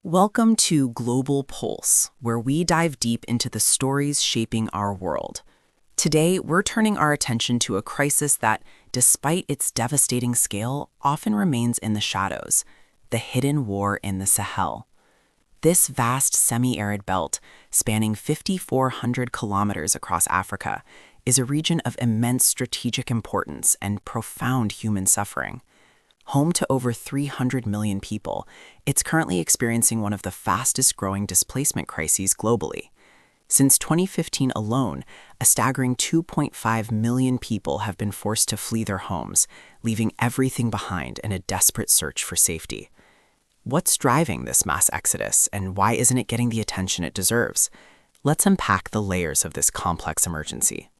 Welcome to Global Pulse, where we dive deep into the stories shaping our world. Today, we're turning our attention to a crisis that, despite its devastating scale, often remains in the shadows: the hidden war in the Sahel. This vast semi-arid belt, spanning 5,400 kilometers across Africa, is a region of immense strategic importance and profound human suffering. Home to over 300 million people, it's currently experiencing one of the fastest-growing displacement crises globally. Since 2015 alone, a staggering 2.5 million people have been forced to flee their homes, leaving everything behind in a desperate search for safety. What's driving this mass exodus, and why isn't it getting the attention it deserves? Let's unpack the layers of this complex emergency.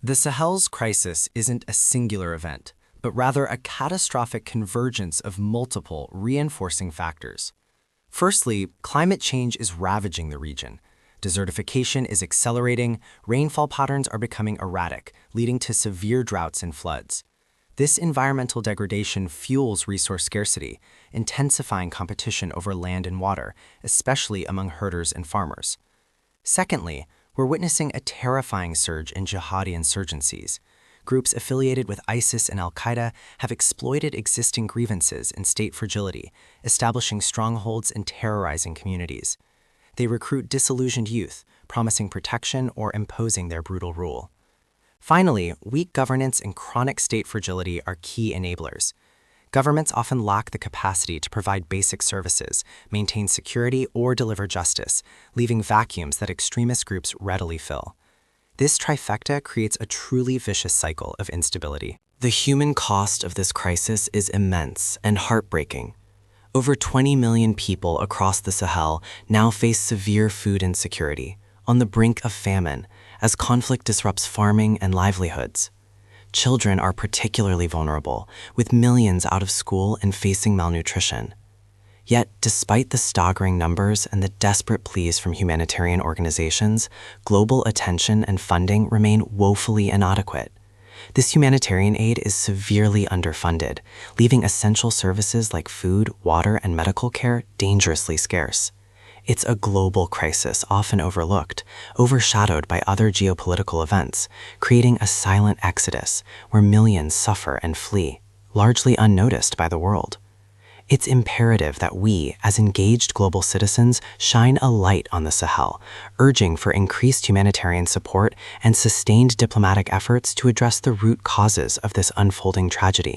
The Sahel's crisis isn't a singular event, but rather a catastrophic convergence of multiple reinforcing factors. Firstly, climate change is ravaging the region. Desertification is accelerating, rainfall patterns are becoming erratic, leading to severe droughts and floods. This environmental degradation fuels resource scarcity, intensifying competition over land and water, especially among herders and farmers. Secondly, we're witnessing a terrifying surge in jihadi insurgencies. Groups affiliated with ISIS and al-Qaeda have exploited existing grievances and state fragility, establishing strongholds and terrorizing communities. They recruit disillusioned youth, promising protection or imposing their brutal rule. Finally, weak governance and chronic state fragility are key enablers. Governments often lack the capacity to provide basic services, maintain security, or deliver justice, leaving vacuums that extremist groups readily fill. This trifecta creates a truly vicious cycle of instability. The human cost of this crisis is immense and heartbreaking. Over 20 million people across the Sahel now face severe food insecurity, on the brink of famine, as conflict disrupts farming and livelihoods. Children are particularly vulnerable, with millions out of school and facing malnutrition. Yet, despite the staggering numbers and the desperate pleas from humanitarian organizations, global attention and funding remain woefully inadequate. This humanitarian aid is severely underfunded, leaving essential services like food, water, and medical care dangerously scarce. It's a global crisis often overlooked, overshadowed by other geopolitical events, creating a silent exodus where millions suffer and flee, largely unnoticed by the world. It's imperative that we, as engaged global citizens, shine a light on the Sahel, urging for increased humanitarian support and sustained diplomatic efforts to address the root causes of this unfolding tragedy.